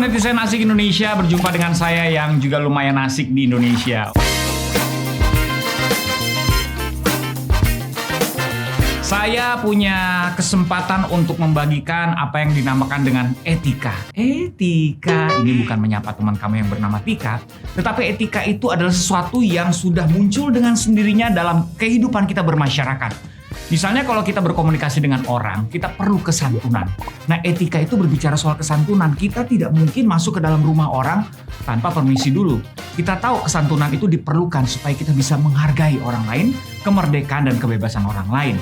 netizen asik Indonesia, berjumpa dengan saya yang juga lumayan asik di Indonesia. Saya punya kesempatan untuk membagikan apa yang dinamakan dengan etika. Etika, ini bukan menyapa teman kamu yang bernama Tika, tetapi etika itu adalah sesuatu yang sudah muncul dengan sendirinya dalam kehidupan kita bermasyarakat. Misalnya kalau kita berkomunikasi dengan orang, kita perlu kesantunan. Nah, etika itu berbicara soal kesantunan. Kita tidak mungkin masuk ke dalam rumah orang tanpa permisi dulu. Kita tahu kesantunan itu diperlukan supaya kita bisa menghargai orang lain, kemerdekaan dan kebebasan orang lain.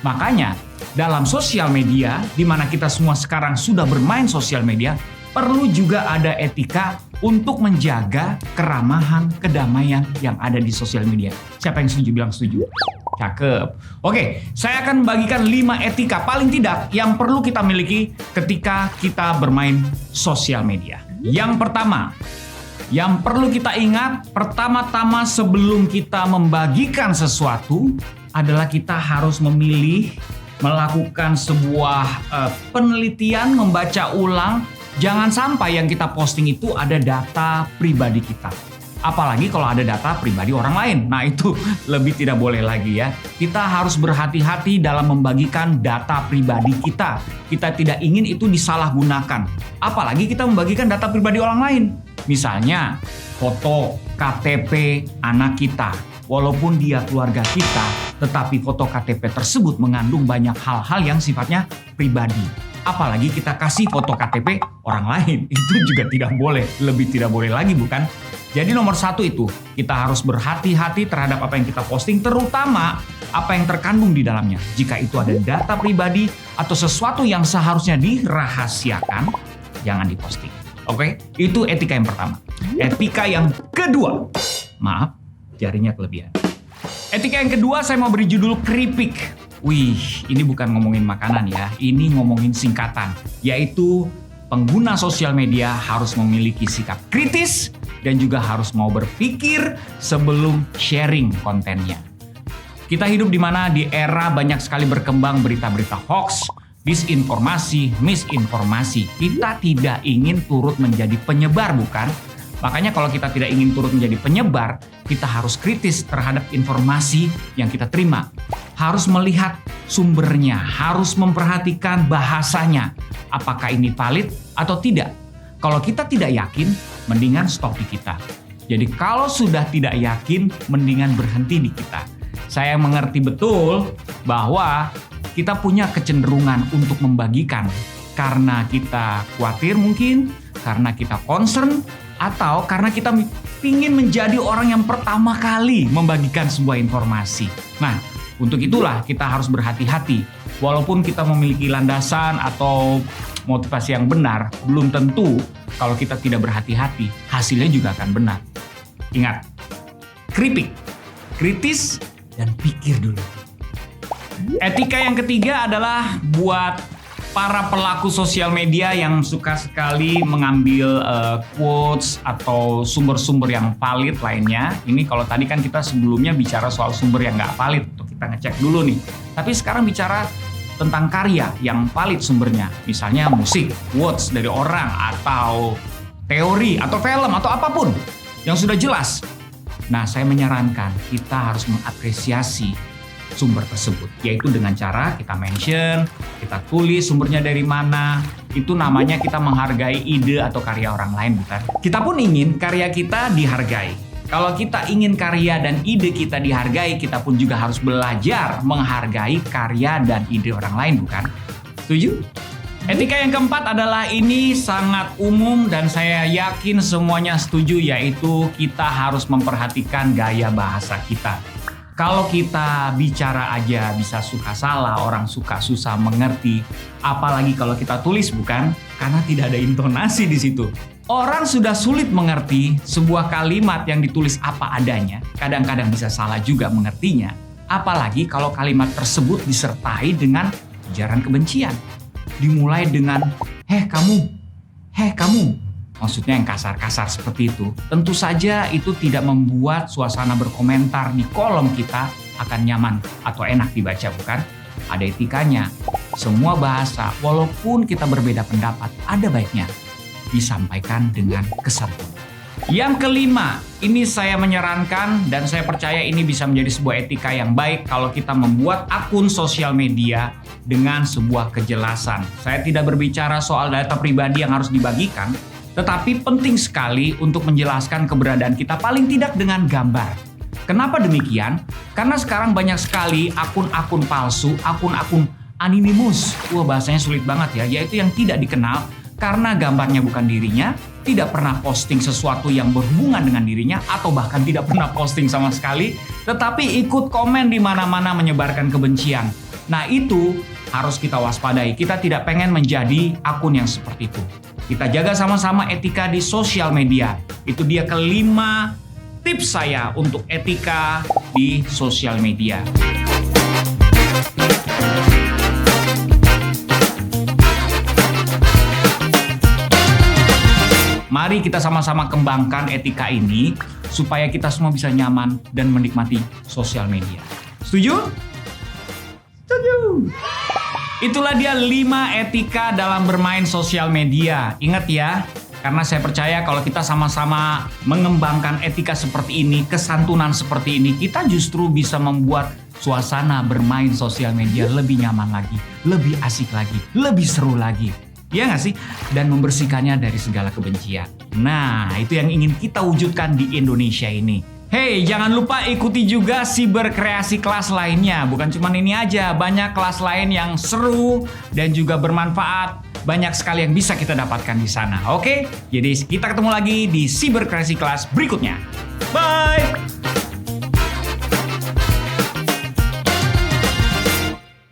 Makanya, dalam sosial media, di mana kita semua sekarang sudah bermain sosial media, perlu juga ada etika untuk menjaga keramahan, kedamaian yang ada di sosial media. Siapa yang setuju bilang setuju? Cakep. Oke, saya akan membagikan 5 etika paling tidak yang perlu kita miliki ketika kita bermain sosial media. Yang pertama, yang perlu kita ingat pertama-tama sebelum kita membagikan sesuatu adalah kita harus memilih melakukan sebuah penelitian, membaca ulang. Jangan sampai yang kita posting itu ada data pribadi kita. Apalagi kalau ada data pribadi orang lain. Nah, itu lebih tidak boleh lagi ya. Kita harus berhati-hati dalam membagikan data pribadi kita. Kita tidak ingin itu disalahgunakan. Apalagi kita membagikan data pribadi orang lain. Misalnya, foto KTP anak kita. Walaupun dia keluarga kita, tetapi foto KTP tersebut mengandung banyak hal-hal yang sifatnya pribadi. Apalagi kita kasih foto KTP orang lain. Itu juga tidak boleh. Lebih tidak boleh lagi, bukan? Jadi nomor 1 itu, kita harus berhati-hati terhadap apa yang kita posting, terutama apa yang terkandung di dalamnya. Jika itu ada data pribadi atau sesuatu yang seharusnya dirahasiakan, jangan diposting. Oke? Itu etika yang pertama. Etika yang kedua, maaf, jarinya kelebihan. Etika yang kedua saya mau beri judul keripik. Wih, ini bukan ngomongin makanan ya, ini ngomongin singkatan, yaitu pengguna sosial media harus memiliki sikap kritis dan juga harus mau berpikir sebelum sharing kontennya. Kita hidup di mana di era banyak sekali berkembang berita-berita hoax, disinformasi, misinformasi. Kita tidak ingin turut menjadi penyebar, bukan? Makanya kalau kita tidak ingin turut menjadi penyebar, kita harus kritis terhadap informasi yang kita terima. Harus melihat sumbernya, harus memperhatikan bahasanya. Apakah ini valid atau tidak? Kalau kita tidak yakin, mendingan stop di kita. Jadi kalau sudah tidak yakin, mendingan berhenti di kita. Saya mengerti betul bahwa kita punya kecenderungan untuk membagikan. Karena kita khawatir mungkin, karena kita concern, atau karena kita ingin menjadi orang yang pertama kali membagikan sebuah informasi. Nah, untuk itulah kita harus berhati-hati. Walaupun kita memiliki landasan atau motivasi yang benar, belum tentu kalau kita tidak berhati-hati, hasilnya juga akan benar. Ingat, keripik, kritis, dan pikir dulu. Etika yang ketiga adalah buat para pelaku sosial media yang suka sekali mengambil quotes atau sumber-sumber yang valid lainnya. Ini kalau tadi kan kita sebelumnya bicara soal sumber yang nggak valid, untuk kita ngecek dulu nih. Tapi sekarang bicara tentang karya yang valid sumbernya. Misalnya musik, quotes dari orang, atau teori, atau film, atau apapun yang sudah jelas. Nah, saya menyarankan kita harus mengapresiasi sumber tersebut, yaitu dengan cara kita mention, kita tulis sumbernya dari mana. Itu namanya kita menghargai ide atau karya orang lain, bukan? Kita pun ingin karya kita dihargai. Kalau kita ingin karya dan ide kita dihargai, kita pun juga harus belajar menghargai karya dan ide orang lain, bukan? Setuju? Etika yang keempat adalah ini sangat umum dan saya yakin semuanya setuju, yaitu kita harus memperhatikan gaya bahasa kita. Kalau kita bicara aja bisa suka salah, orang suka susah mengerti, apalagi kalau kita tulis, bukan? Karena tidak ada intonasi di situ. Orang sudah sulit mengerti sebuah kalimat yang ditulis apa adanya, kadang-kadang bisa salah juga mengertinya, apalagi kalau kalimat tersebut disertai dengan ujaran kebencian. Dimulai dengan, heh kamu, maksudnya yang kasar-kasar seperti itu. Tentu saja itu tidak membuat suasana berkomentar di kolom kita akan nyaman atau enak dibaca, bukan? Ada etikanya. Semua bahasa, walaupun kita berbeda pendapat, ada baiknya. disampaikan dengan kesantunan. Yang kelima, ini saya menyarankan dan saya percaya ini bisa menjadi sebuah etika yang baik kalau kita membuat akun sosial media dengan sebuah kejelasan. Saya tidak berbicara soal data pribadi yang harus dibagikan, tetapi penting sekali untuk menjelaskan keberadaan kita paling tidak dengan gambar. Kenapa demikian? Karena sekarang banyak sekali akun-akun palsu, akun-akun anonymous. Wah, bahasanya sulit banget ya, yaitu yang tidak dikenal karena gambarnya bukan dirinya, tidak pernah posting sesuatu yang berhubungan dengan dirinya, atau bahkan tidak pernah posting sama sekali, tetapi ikut komen di mana-mana menyebarkan kebencian. Nah, itu harus kita waspadai. Kita tidak pengen menjadi akun yang seperti itu. Kita jaga sama-sama etika di sosial media. Itu dia kelima tips saya untuk etika di sosial media. Mari kita sama-sama kembangkan etika ini supaya kita semua bisa nyaman dan menikmati sosial media. Setuju? Setuju. Itulah dia 5 etika dalam bermain sosial media. Ingat ya, karena saya percaya kalau kita sama-sama mengembangkan etika seperti ini, kesantunan seperti ini, kita justru bisa membuat suasana bermain sosial media lebih nyaman lagi, lebih asik lagi, lebih seru lagi. Iya nggak sih? Dan membersihkannya dari segala kebencian. Nah, itu yang ingin kita wujudkan di Indonesia ini. Hey, jangan lupa ikuti juga Siber Kreasi kelas lainnya. Bukan cuma ini aja, banyak kelas lain yang seru dan juga bermanfaat. Banyak sekali yang bisa kita dapatkan di sana. Oke? Jadi kita ketemu lagi di Siber Kreasi kelas berikutnya. Bye!